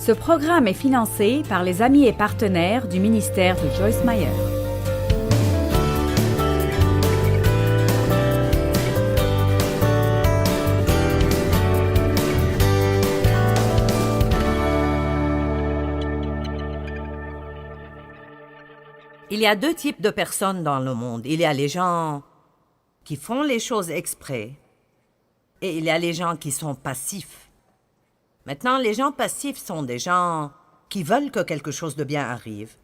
Ce programme est financé par les amis et partenaires du ministère de Joyce Meyer. Il y a deux types de personnes dans le monde. Il y a les gens qui font les choses exprès et il y a les gens qui sont passifs. Maintenant, les gens passifs sont des gens qui veulent que quelque chose de bien arrive.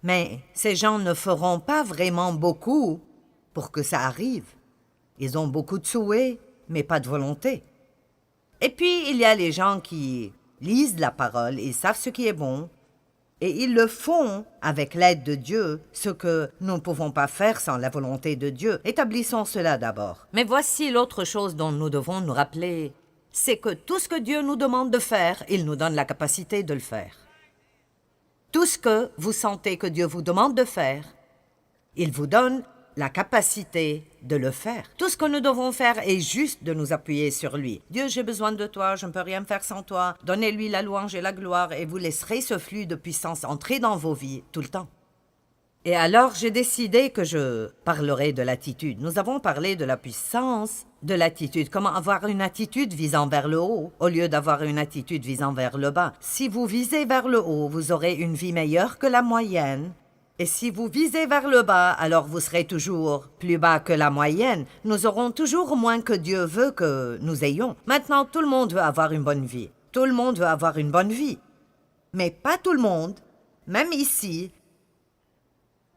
Mais ces gens ne feront pas vraiment beaucoup pour que ça arrive. Ils ont beaucoup de souhaits, mais pas de volonté. Et puis, il y a les gens qui lisent la parole, ils savent ce qui est bon, et ils le font avec l'aide de Dieu, ce que nous ne pouvons pas faire sans la volonté de Dieu. Établissons cela d'abord. Mais voici l'autre chose dont nous devons nous rappeler, c'est que tout ce que Dieu nous demande de faire, il nous donne la capacité de le faire. Tout ce que vous sentez que Dieu vous demande de faire, il vous donne la capacité de le faire. Tout ce que nous devons faire est juste de nous appuyer sur lui. Dieu, j'ai besoin de toi, je ne peux rien faire sans toi. Donnez-lui la louange et la gloire et vous laisserez ce flux de puissance entrer dans vos vies tout le temps. Et alors, j'ai décidé que je parlerai de l'attitude. Nous avons parlé de la puissance de l'attitude. Comment avoir une attitude visant vers le haut au lieu d'avoir une attitude visant vers le bas. Si vous visez vers le haut, vous aurez une vie meilleure que la moyenne. Et si vous visez vers le bas, alors vous serez toujours plus bas que la moyenne. Nous aurons toujours moins que Dieu veut que nous ayons. Maintenant, tout le monde veut avoir une bonne vie. Tout le monde veut avoir une bonne vie. Mais pas tout le monde, même ici,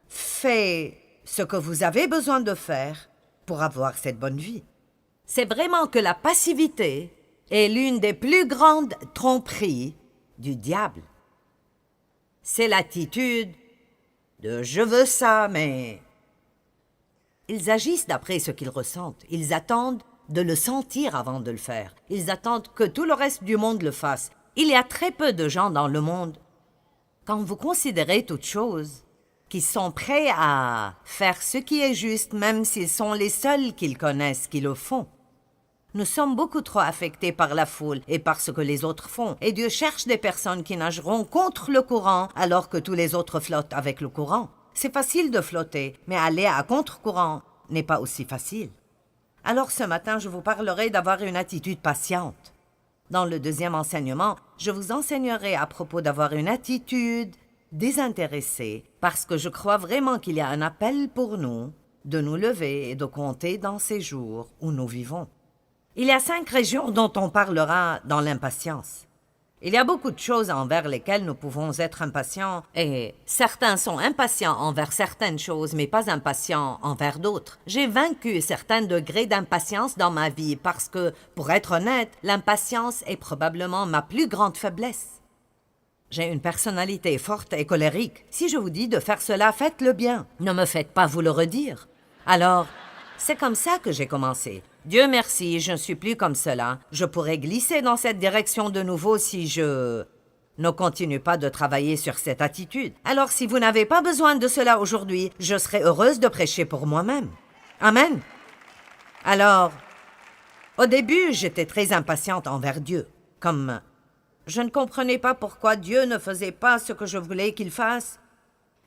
fait ce que vous avez besoin de faire pour avoir cette bonne vie. C'est vraiment que la passivité est l'une des plus grandes tromperies du diable. C'est l'attitude de « je veux ça, mais… » Ils agissent d'après ce qu'ils ressentent. Ils attendent de le sentir avant de le faire. Ils attendent que tout le reste du monde le fasse. Il y a très peu de gens dans le monde, quand vous considérez toutes choses, qui sont prêts à faire ce qui est juste, même s'ils sont les seuls qu'ils connaissent qui le font. Nous sommes beaucoup trop affectés par la foule et par ce que les autres font. Et Dieu cherche des personnes qui nageront contre le courant alors que tous les autres flottent avec le courant. C'est facile de flotter, mais aller à contre-courant n'est pas aussi facile. Alors ce matin, je vous parlerai d'avoir une attitude patiente. Dans le deuxième enseignement, je vous enseignerai à propos d'avoir une attitude désintéressée parce que je crois vraiment qu'il y a un appel pour nous de nous lever et de compter dans ces jours où nous vivons. Il y a 5 régions dont on parlera dans l'impatience. Il y a beaucoup de choses envers lesquelles nous pouvons être impatients, et certains sont impatients envers certaines choses, mais pas impatients envers d'autres. J'ai vaincu certains degrés d'impatience dans ma vie parce que, pour être honnête, l'impatience est probablement ma plus grande faiblesse. J'ai une personnalité forte et colérique. Si je vous dis de faire cela, faites-le bien. Ne me faites pas vous le redire. Alors, c'est comme ça que j'ai commencé. Dieu merci, je ne suis plus comme cela. Je pourrais glisser dans cette direction de nouveau si je ne continue pas de travailler sur cette attitude. Alors si vous n'avez pas besoin de cela aujourd'hui, je serai heureuse de prêcher pour moi-même. Amen. Alors, au début, j'étais très impatiente envers Dieu. Comme je ne comprenais pas pourquoi Dieu ne faisait pas ce que je voulais qu'il fasse.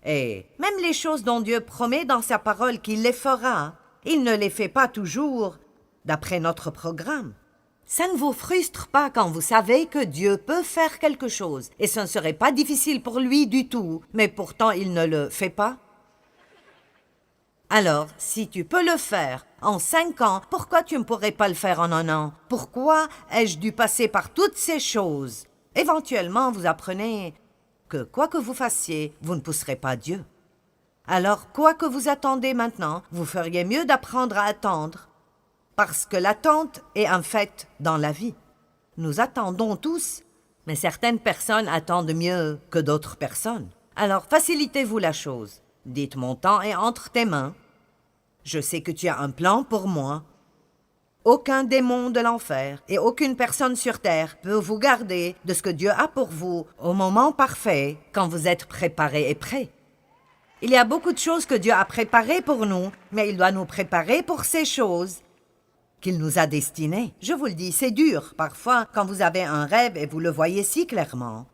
Et même les choses dont Dieu promet dans sa parole qu'il les fera, il ne les fait pas toujours d'après notre programme. Ça ne vous frustre pas quand vous savez que Dieu peut faire quelque chose et ce ne serait pas difficile pour lui du tout, mais pourtant il ne le fait pas? Alors, si tu peux le faire en 5 ans, pourquoi tu ne pourrais pas le faire en 1 an? Pourquoi ai-je dû passer par toutes ces choses? Éventuellement, vous apprenez que quoi que vous fassiez, vous ne pousserez pas Dieu. Alors, quoi que vous attendez maintenant, vous feriez mieux d'apprendre à attendre, parce que l'attente est un fait dans la vie. Nous attendons tous, mais certaines personnes attendent mieux que d'autres personnes. Alors, facilitez-vous la chose. Dites, mon temps est entre tes mains. Je sais que tu as un plan pour moi. Aucun démon de l'enfer et aucune personne sur terre peut vous garder de ce que Dieu a pour vous au moment parfait, quand vous êtes préparé et prêt. Il y a beaucoup de choses que Dieu a préparées pour nous, mais il doit nous préparer pour ces choses qu'il nous a destinées. Je vous le dis, c'est dur, parfois, quand vous avez un rêve et vous le voyez si clairement.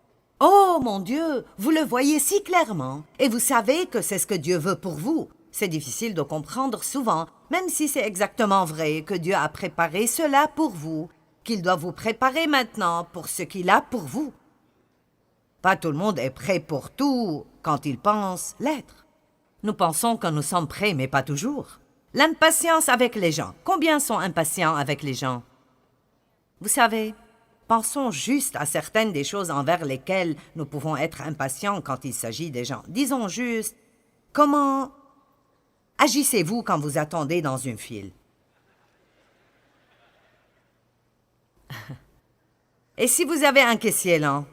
Oh mon Dieu, vous le voyez si clairement, et vous savez que c'est ce que Dieu veut pour vous. C'est difficile de comprendre souvent, même si c'est exactement vrai que Dieu a préparé cela pour vous, qu'il doit vous préparer maintenant pour ce qu'il a pour vous. Pas tout le monde est prêt pour tout quand il pense l'être. Nous pensons que nous sommes prêts, mais pas toujours. L'impatience avec les gens. Combien sont impatients avec les gens? Vous savez, pensons juste à certaines des choses envers lesquelles nous pouvons être impatients quand il s'agit des gens. Disons juste, comment agissez-vous quand vous attendez dans une file? Et si vous avez un caissier lent?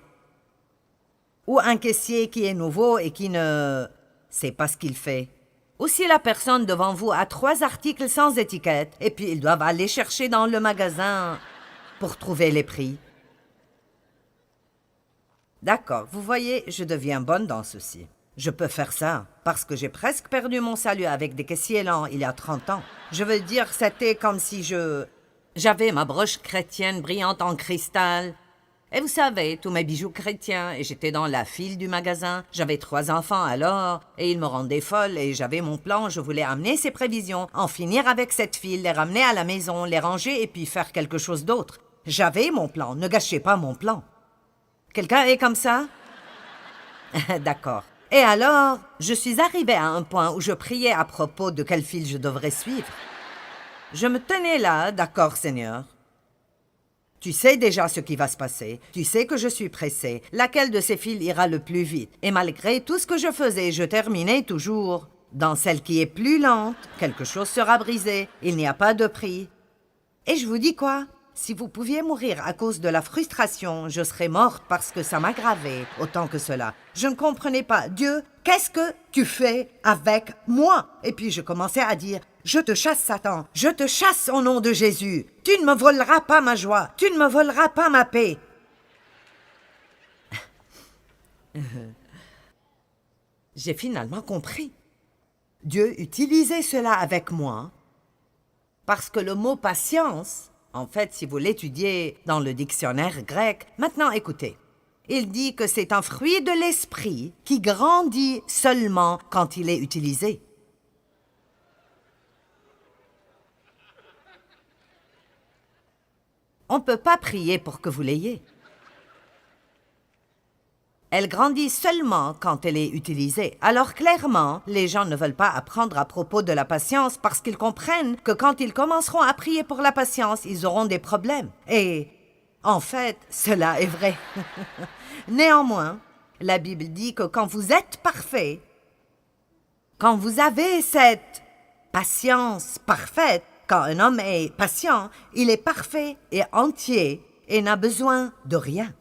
Ou un caissier qui est nouveau et qui ne sait pas ce qu'il fait? Ou si la personne devant vous a 3 articles sans étiquette et puis ils doivent aller chercher dans le magasin pour trouver les prix? D'accord, vous voyez, je deviens bonne dans ceci. Je peux faire ça parce que j'ai presque perdu mon salut avec des caissiers lents il y a 30 ans. Je veux dire, c'était comme si j'avais ma broche chrétienne brillante en cristal. Et vous savez, tous mes bijoux chrétiens, et j'étais dans la file du magasin. J'avais 3 enfants alors, et ils me rendaient folle, et j'avais mon plan, je voulais amener ces prévisions, en finir avec cette file, les ramener à la maison, les ranger, et puis faire quelque chose d'autre. J'avais mon plan, ne gâchez pas mon plan. Quelqu'un est comme ça? D'accord. Et alors, je suis arrivée à un point où je priais à propos de quelle file je devrais suivre. Je me tenais là, d'accord, Seigneur. Tu sais déjà ce qui va se passer. Tu sais que je suis pressée. Laquelle de ces files ira le plus vite? Et malgré tout ce que je faisais, je terminais toujours. Dans celle qui est plus lente, quelque chose sera brisé. Il n'y a pas de prix. Et je vous dis quoi? Si vous pouviez mourir à cause de la frustration, je serais morte parce que ça m'aggravait autant que cela. Je ne comprenais pas. Dieu, qu'est-ce que tu fais avec moi? Et puis je commençais à dire, je te chasse Satan, je te chasse au nom de Jésus. Tu ne me voleras pas ma joie, tu ne me voleras pas ma paix. J'ai finalement compris. Dieu utilisait cela avec moi parce que le mot patience, en fait, si vous l'étudiez dans le dictionnaire grec, maintenant écoutez, il dit que c'est un fruit de l'esprit qui grandit seulement quand il est utilisé. On ne peut pas prier pour que vous l'ayez. Elle grandit seulement quand elle est utilisée. Alors clairement, les gens ne veulent pas apprendre à propos de la patience parce qu'ils comprennent que quand ils commenceront à prier pour la patience, ils auront des problèmes. Et en fait, cela est vrai. Néanmoins, la Bible dit que quand vous êtes parfait, quand vous avez cette patience parfaite, quand un homme est patient, il est parfait et entier et n'a besoin de rien.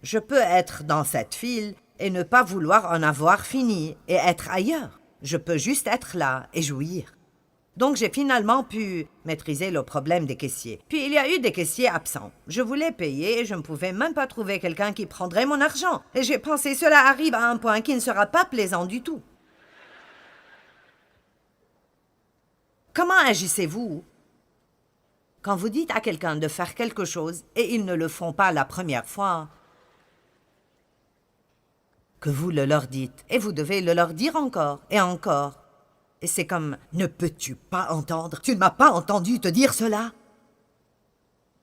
Je peux être dans cette file et ne pas vouloir en avoir fini et être ailleurs. Je peux juste être là et jouir. Donc j'ai finalement pu maîtriser le problème des caissiers. Puis il y a eu des caissiers absents. Je voulais payer et je ne pouvais même pas trouver quelqu'un qui prendrait mon argent. Et j'ai pensé, cela arrive à un point qui ne sera pas plaisant du tout. Comment agissez-vous quand vous dites à quelqu'un de faire quelque chose et ils ne le font pas la première fois? Que vous le leur dites, et vous devez le leur dire encore et encore. Et c'est comme, ne peux-tu pas entendre? Tu ne m'as pas entendu te dire cela?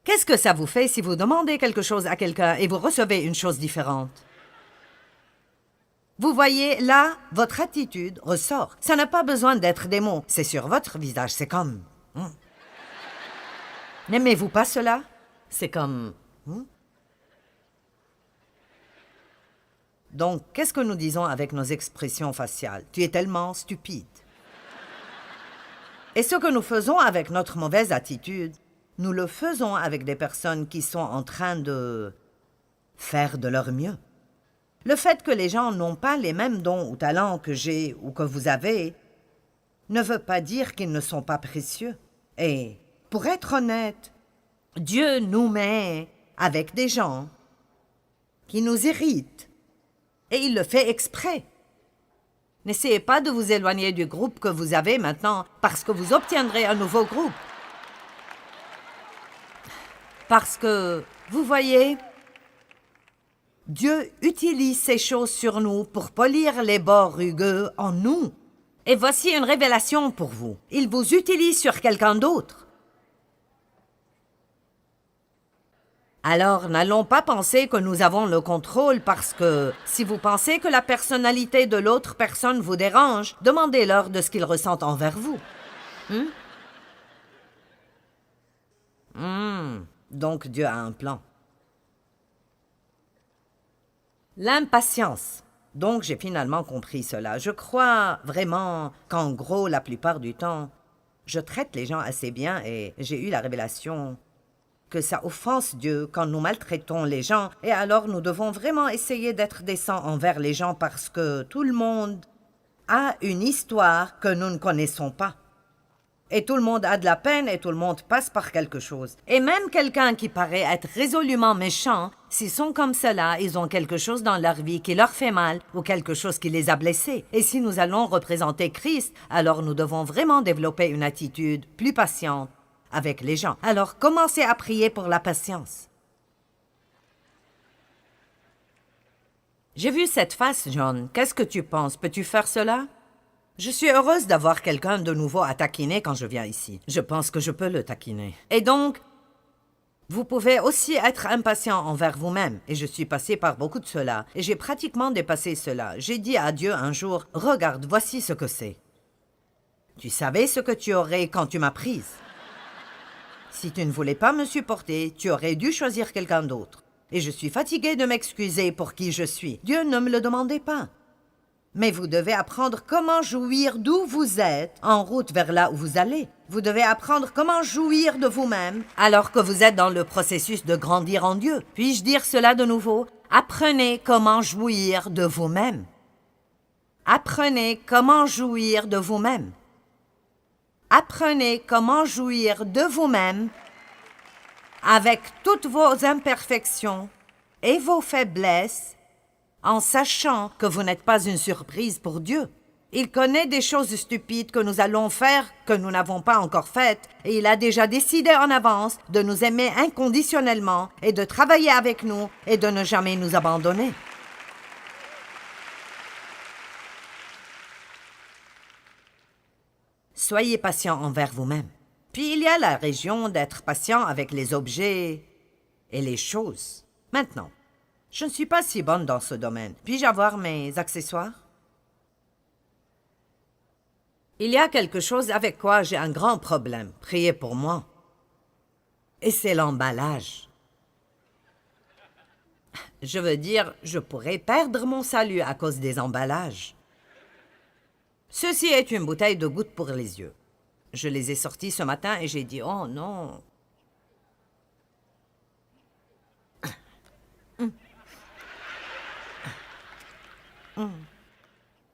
Qu'est-ce que ça vous fait si vous demandez quelque chose à quelqu'un et vous recevez une chose différente? Vous voyez, là, votre attitude ressort. Ça n'a pas besoin d'être des mots, c'est sur votre visage, c'est comme... N'aimez-vous pas cela? C'est comme... Donc, qu'est-ce que nous disons avec nos expressions faciales? Tu es tellement stupide. Et ce que nous faisons avec notre mauvaise attitude, nous le faisons avec des personnes qui sont en train de faire de leur mieux. Le fait que les gens n'ont pas les mêmes dons ou talents que j'ai ou que vous avez ne veut pas dire qu'ils ne sont pas précieux. Et, pour être honnête, Dieu nous met avec des gens qui nous irritent. Et il le fait exprès. N'essayez pas de vous éloigner du groupe que vous avez maintenant parce que vous obtiendrez un nouveau groupe. Parce que, vous voyez, Dieu utilise ces choses sur nous pour polir les bords rugueux en nous. Et voici une révélation pour vous. Il vous utilise sur quelqu'un d'autre. Alors, n'allons pas penser que nous avons le contrôle parce que si vous pensez que la personnalité de l'autre personne vous dérange, demandez-leur de ce qu'ils ressentent envers vous. Donc Dieu a un plan. L'impatience. Donc j'ai finalement compris cela. Je crois vraiment qu'en gros, la plupart du temps, je traite les gens assez bien et j'ai eu la révélation que ça offense Dieu quand nous maltraitons les gens et alors nous devons vraiment essayer d'être décents envers les gens parce que tout le monde a une histoire que nous ne connaissons pas. Et tout le monde a de la peine et tout le monde passe par quelque chose. Et même quelqu'un qui paraît être résolument méchant, s'ils sont comme cela, ils ont quelque chose dans leur vie qui leur fait mal ou quelque chose qui les a blessés. Et si nous allons représenter Christ, alors nous devons vraiment développer une attitude plus patiente avec les gens. Alors commencez à prier pour la patience. J'ai vu cette face, John. Qu'est-ce que tu penses? Peux-tu faire cela? Je suis heureuse d'avoir quelqu'un de nouveau à taquiner quand je viens ici. Je pense que je peux le taquiner. Et donc, vous pouvez aussi être impatient envers vous-même. Et je suis passée par beaucoup de cela. Et j'ai pratiquement dépassé cela. J'ai dit à Dieu un jour, « Regarde, voici ce que c'est. Tu savais ce que tu aurais quand tu m'as prise. Si tu ne voulais pas me supporter, tu aurais dû choisir quelqu'un d'autre. Et je suis fatiguée de m'excuser pour qui je suis. Dieu ne me le demandait pas. Mais vous devez apprendre comment jouir d'où vous êtes en route vers là où vous allez. Vous devez apprendre comment jouir de vous-même alors que vous êtes dans le processus de grandir en Dieu. Puis-je dire cela de nouveau? Apprenez comment jouir de vous-même. Apprenez comment jouir de vous-même. Apprenez comment jouir de vous-même avec toutes vos imperfections et vos faiblesses en sachant que vous n'êtes pas une surprise pour Dieu. Il connaît des choses stupides que nous allons faire que nous n'avons pas encore faites et il a déjà décidé en avance de nous aimer inconditionnellement et de travailler avec nous et de ne jamais nous abandonner. Soyez patient envers vous-même. Puis il y a la région d'être patient avec les objets et les choses. Maintenant, je ne suis pas si bonne dans ce domaine. Puis-je avoir mes accessoires? Il y a quelque chose avec quoi j'ai un grand problème. Priez pour moi. Et c'est l'emballage. Je veux dire, je pourrais perdre mon salut à cause des emballages. Ceci est une bouteille de gouttes pour les yeux. Je les ai sortis ce matin et j'ai dit, oh non.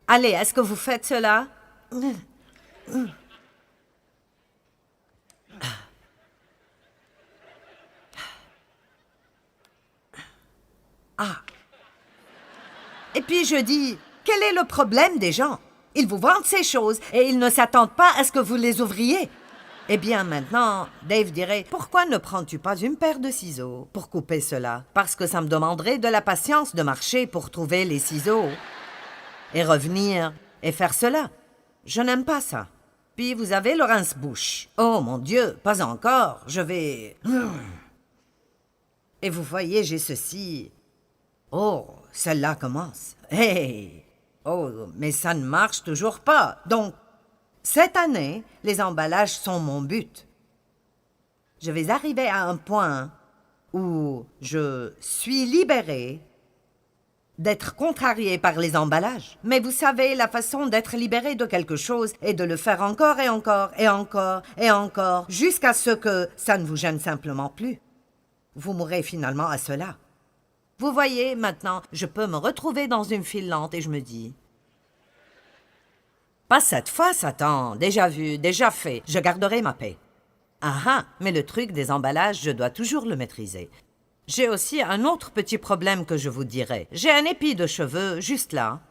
Allez, est-ce que vous faites cela? Et puis je dis, quel est le problème des gens? Ils vous vendent ces choses et ils ne s'attendent pas à ce que vous les ouvriez. Eh bien maintenant, Dave dirait, pourquoi ne prends-tu pas une paire de ciseaux pour couper cela? Parce que ça me demanderait de la patience de marcher pour trouver les ciseaux et revenir et faire cela. Je n'aime pas ça. Puis vous avez le rince-bouche. Oh mon Dieu, pas encore, je vais... Et vous voyez, j'ai ceci. Oh, celle-là commence. Hey! Oh, mais ça ne marche toujours pas. Donc, cette année, les emballages sont mon but. Je vais arriver à un point où je suis libérée d'être contrariée par les emballages. Mais vous savez, la façon d'être libérée de quelque chose est de le faire encore et encore et encore et encore jusqu'à ce que ça ne vous gêne simplement plus. Vous mourrez finalement à cela. Vous voyez, maintenant, je peux me retrouver dans une file lente et je me dis... Pas cette fois, Satan. Déjà vu, déjà fait. Je garderai ma paix. Ah, mais le truc des emballages, je dois toujours le maîtriser. J'ai aussi un autre petit problème que je vous dirai. J'ai un épi de cheveux juste là.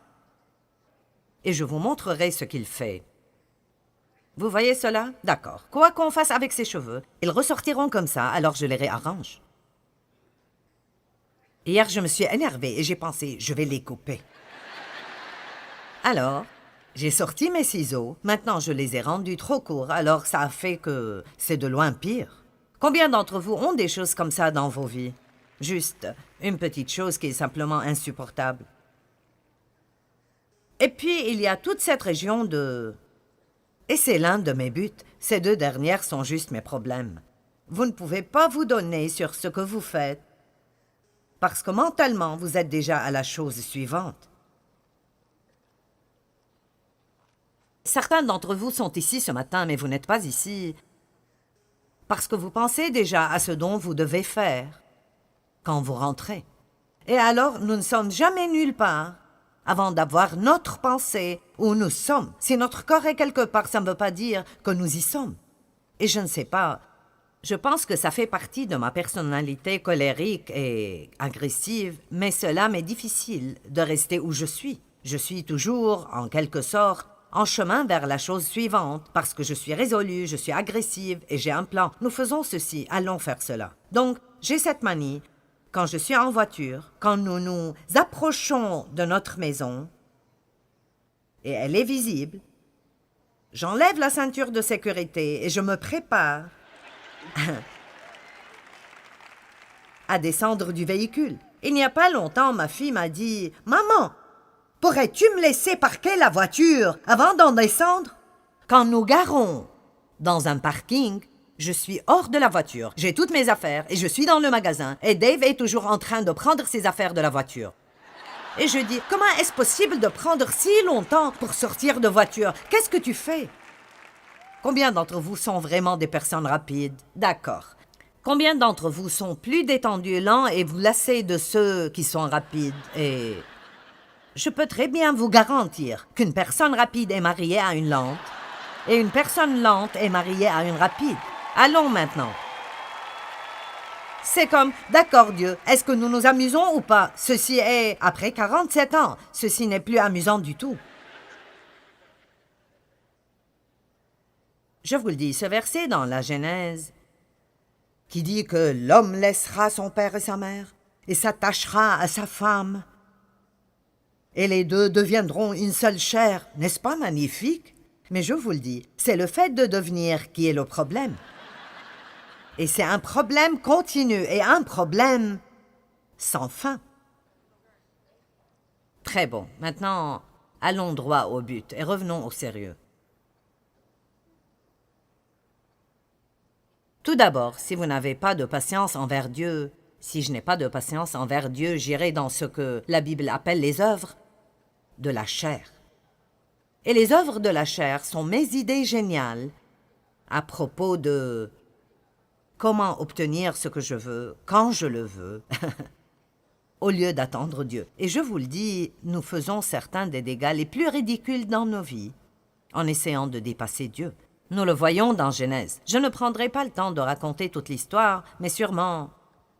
Et je vous montrerai ce qu'il fait. Vous voyez cela? D'accord. Quoi qu'on fasse avec ces cheveux, ils ressortiront comme ça, alors je les réarrange. Hier, je me suis énervée et j'ai pensé, je vais les couper. Alors, j'ai sorti mes ciseaux. Maintenant, je les ai rendus trop courts, alors ça a fait que c'est de loin pire. Combien d'entre vous ont des choses comme ça dans vos vies? Juste une petite chose qui est simplement insupportable. Et puis, il y a toute cette région de... Et c'est l'un de mes buts. Ces deux dernières sont juste mes problèmes. Vous ne pouvez pas vous donner sur ce que vous faites, parce que mentalement, vous êtes déjà à la chose suivante. Certains d'entre vous sont ici ce matin, mais vous n'êtes pas ici parce que vous pensez déjà à ce dont vous devez faire quand vous rentrez. Et alors, nous ne sommes jamais nulle part avant d'avoir notre pensée où nous sommes. Si notre corps est quelque part, ça ne veut pas dire que nous y sommes. Et je ne sais pas, je pense que ça fait partie de ma personnalité colérique et agressive, mais cela m'est difficile de rester où je suis. Je suis toujours, en quelque sorte, en chemin vers la chose suivante, parce que je suis résolue, je suis agressive et j'ai un plan. Nous faisons ceci, allons faire cela. Donc, j'ai cette manie, quand je suis en voiture, quand nous nous approchons de notre maison, et elle est visible, j'enlève la ceinture de sécurité et je me prépare à descendre du véhicule. Il n'y a pas longtemps, ma fille m'a dit « Maman, pourrais-tu me laisser parquer la voiture avant d'en descendre? » Quand nous garons dans un parking, je suis hors de la voiture, j'ai toutes mes affaires et je suis dans le magasin et Dave est toujours en train de prendre ses affaires de la voiture. Et je dis, comment est-ce possible de prendre si longtemps pour sortir de voiture? Qu'est-ce que tu fais? Combien d'entre vous sont vraiment des personnes rapides? D'accord. Combien d'entre vous sont plus détendus, lents et vous lassez de ceux qui sont rapides? Et je peux très bien vous garantir qu'une personne rapide est mariée à une lente et une personne lente est mariée à une rapide. Allons maintenant. C'est comme, d'accord Dieu, est-ce que nous nous amusons ou pas? Ceci est, après 47 ans, ceci n'est plus amusant du tout. Je vous le dis, ce verset dans la Genèse, qui dit que l'homme laissera son père et sa mère et s'attachera à sa femme, et les deux deviendront une seule chair, n'est-ce pas magnifique? Mais je vous le dis, c'est le fait de devenir qui est le problème. Et c'est un problème continu et un problème sans fin. Très bon. Maintenant, allons droit au but et revenons au sérieux. Tout d'abord, si vous n'avez pas de patience envers Dieu, si je n'ai pas de patience envers Dieu, j'irai dans ce que la Bible appelle les œuvres de la chair. Et les œuvres de la chair sont mes idées géniales à propos de comment obtenir ce que je veux, quand je le veux, au lieu d'attendre Dieu. Et je vous le dis, nous faisons certains des dégâts les plus ridicules dans nos vies en essayant de dépasser Dieu. Nous le voyons dans Genèse. Je ne prendrai pas le temps de raconter toute l'histoire, mais sûrement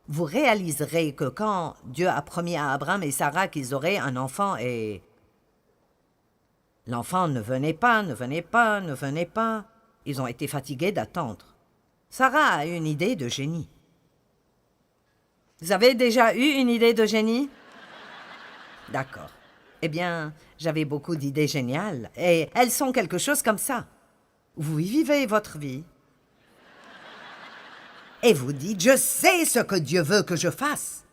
vous réaliserez que quand Dieu a promis à Abraham et Sarah qu'ils auraient un enfant et l'enfant ne venait pas, ils ont été fatigués d'attendre. Sarah a une idée de génie. Vous avez déjà eu une idée de génie? D'accord. Eh bien, j'avais beaucoup d'idées géniales, et elles sont quelque chose comme ça. Vous vivez votre vie, et vous dites, je sais ce que Dieu veut que je fasse.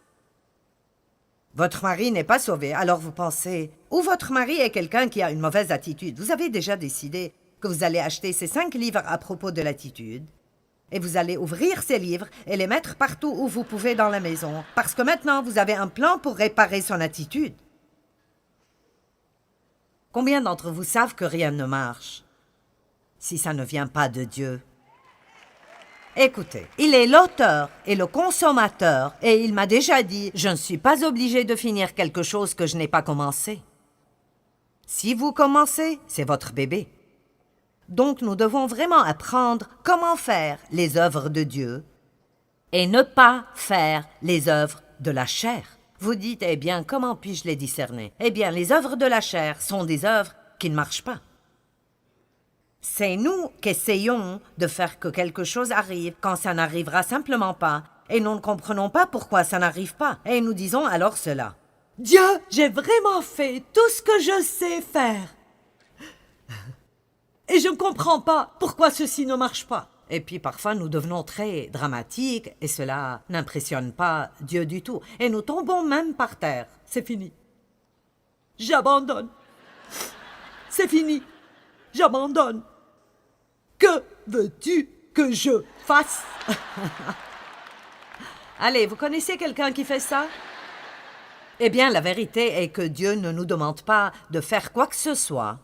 Votre mari n'est pas sauvé, alors vous pensez, ou votre mari est quelqu'un qui a une mauvaise attitude. Vous avez déjà décidé que vous allez acheter ces 5 livres à propos de l'attitude, et vous allez ouvrir ces livres et les mettre partout où vous pouvez dans la maison, parce que maintenant vous avez un plan pour réparer son attitude. Combien d'entre vous savent que rien ne marche si ça ne vient pas de Dieu? Écoutez, il est l'auteur et le consommateur, et il m'a déjà dit, je ne suis pas obligé de finir quelque chose que je n'ai pas commencé. Si vous commencez, c'est votre bébé. Donc nous devons vraiment apprendre comment faire les œuvres de Dieu et ne pas faire les œuvres de la chair. Vous dites, eh bien, comment puis-je les discerner? Eh bien, les œuvres de la chair sont des œuvres qui ne marchent pas. C'est nous qui essayons de faire que quelque chose arrive quand ça n'arrivera simplement pas. Et nous ne comprenons pas pourquoi ça n'arrive pas. Et nous disons alors cela. Dieu, j'ai vraiment fait tout ce que je sais faire. Et je ne comprends pas pourquoi ceci ne marche pas. Et puis parfois nous devenons très dramatiques et cela n'impressionne pas Dieu du tout. Et nous tombons même par terre. C'est fini. J'abandonne. C'est fini. J'abandonne. Que veux-tu que je fasse? Allez, vous connaissez quelqu'un qui fait ça? Eh bien, la vérité est que Dieu ne nous demande pas de faire quoi que ce soit,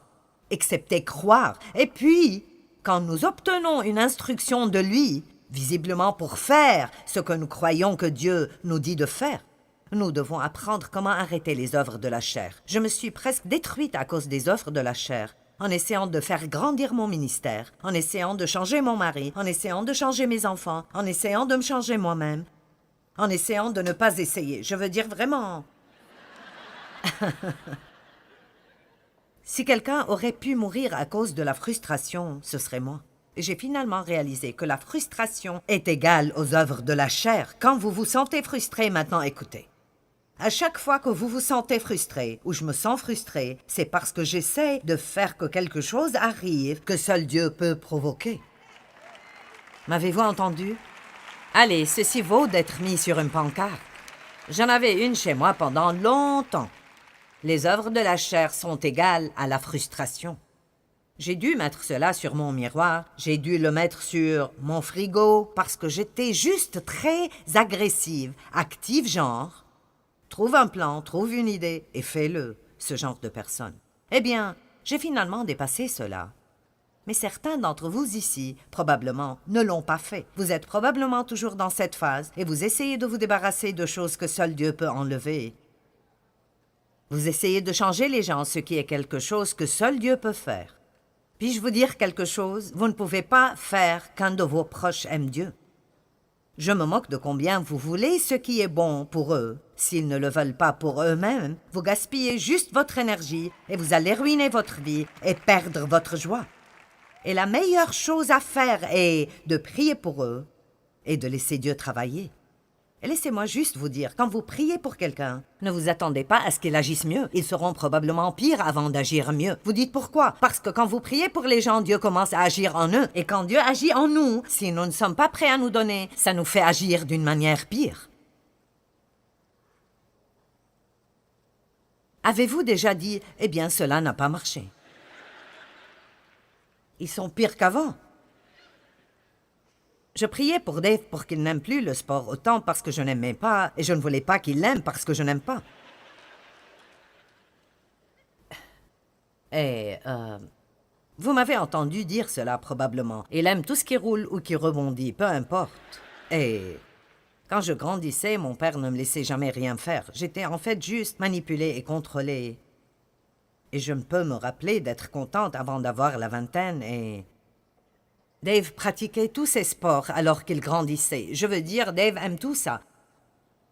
excepté croire. Et puis, quand nous obtenons une instruction de lui, visiblement pour faire ce que nous croyons que Dieu nous dit de faire, nous devons apprendre comment arrêter les œuvres de la chair. Je me suis presque détruite à cause des œuvres de la chair, en essayant de faire grandir mon ministère, en essayant de changer mon mari, en essayant de changer mes enfants, en essayant de me changer moi-même, en essayant de ne pas essayer. Je veux dire vraiment... Si quelqu'un aurait pu mourir à cause de la frustration, ce serait moi. J'ai finalement réalisé que la frustration est égale aux œuvres de la chair. Quand vous vous sentez frustré, maintenant écoutez. À chaque fois que vous vous sentez frustré, ou je me sens frustré, c'est parce que j'essaie de faire que quelque chose arrive que seul Dieu peut provoquer. M'avez-vous entendu? Allez, ceci vaut d'être mis sur une pancarte. J'en avais une chez moi pendant longtemps. Les œuvres de la chair sont égales à la frustration. J'ai dû mettre cela sur mon miroir, j'ai dû le mettre sur mon frigo, parce que j'étais juste très agressive, active genre. Trouve un plan, trouve une idée et fais-le, ce genre de personne. Eh bien, j'ai finalement dépassé cela. Mais certains d'entre vous ici, probablement, ne l'ont pas fait. Vous êtes probablement toujours dans cette phase et vous essayez de vous débarrasser de choses que seul Dieu peut enlever. Vous essayez de changer les gens, ce qui est quelque chose que seul Dieu peut faire. Puis-je vous dire quelque chose? Vous ne pouvez pas faire qu'un de vos proches aime Dieu. Je me moque de combien vous voulez ce qui est bon pour eux. S'ils ne le veulent pas pour eux-mêmes, vous gaspillez juste votre énergie et vous allez ruiner votre vie et perdre votre joie. Et la meilleure chose à faire est de prier pour eux et de laisser Dieu travailler. Et laissez-moi juste vous dire, quand vous priez pour quelqu'un, ne vous attendez pas à ce qu'il agisse mieux. Ils seront probablement pires avant d'agir mieux. Vous dites pourquoi? Parce que quand vous priez pour les gens, Dieu commence à agir en eux. Et quand Dieu agit en nous, si nous ne sommes pas prêts à nous donner, ça nous fait agir d'une manière pire. Avez-vous déjà dit, eh bien, cela n'a pas marché? Ils sont pires qu'avant. Je priais pour Dave pour qu'il n'aime plus le sport autant parce que je n'aimais pas, et je ne voulais pas qu'il l'aime parce que je n'aime pas. Et, vous m'avez entendu dire cela probablement. Il aime tout ce qui roule ou qui rebondit, peu importe. Et quand je grandissais, mon père ne me laissait jamais rien faire. J'étais en fait juste manipulée et contrôlée. Et je peux me rappeler d'être contente avant d'avoir la vingtaine et... Dave pratiquait tous ses sports alors qu'il grandissait. Je veux dire, Dave aime tout ça.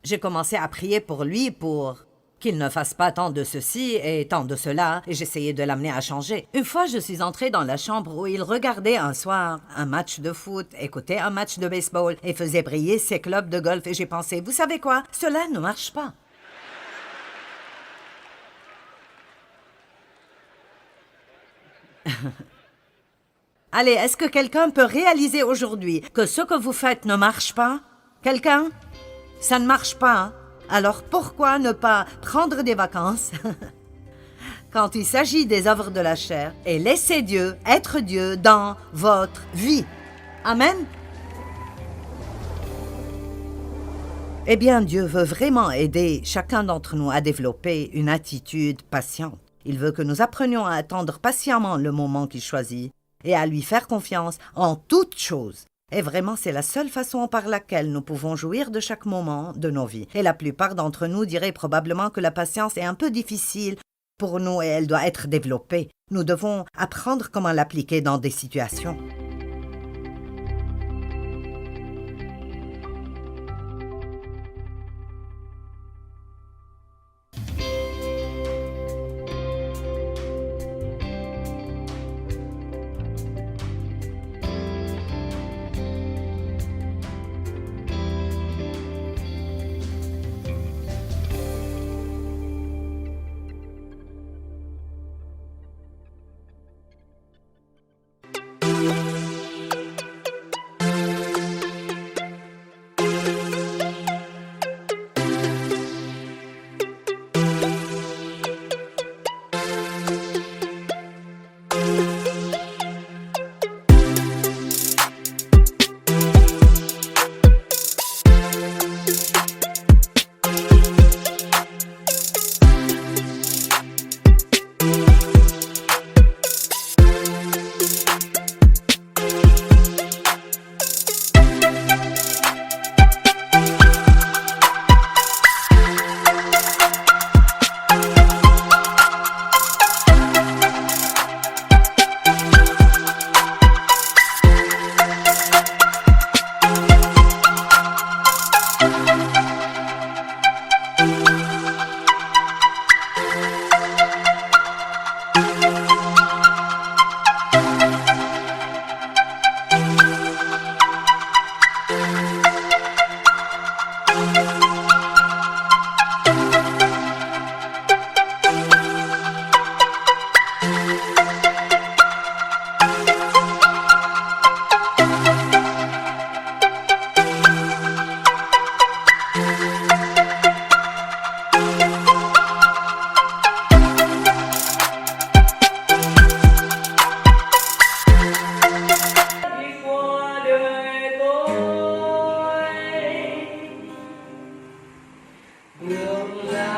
J'ai commencé à prier pour lui pour qu'il ne fasse pas tant de ceci et tant de cela, et j'essayais de l'amener à changer. Une fois, je suis entrée dans la chambre où il regardait un soir un match de foot, écoutait un match de baseball et faisait briller ses clubs de golf, et j'ai pensé, vous savez quoi? Cela ne marche pas. Allez, est-ce que quelqu'un peut réaliser aujourd'hui que ce que vous faites ne marche pas? Quelqu'un? Ça ne marche pas, hein? Alors pourquoi ne pas prendre des vacances quand il s'agit des œuvres de la chair et laisser Dieu être Dieu dans votre vie? Amen? Eh bien, Dieu veut vraiment aider chacun d'entre nous à développer une attitude patiente. Il veut que nous apprenions à attendre patiemment le moment qu'il choisit et à lui faire confiance en toutes choses. Et vraiment, c'est la seule façon par laquelle nous pouvons jouir de chaque moment de nos vies. Et la plupart d'entre nous diraient probablement que la patience est un peu difficile pour nous et elle doit être développée. Nous devons apprendre comment l'appliquer dans des situations. la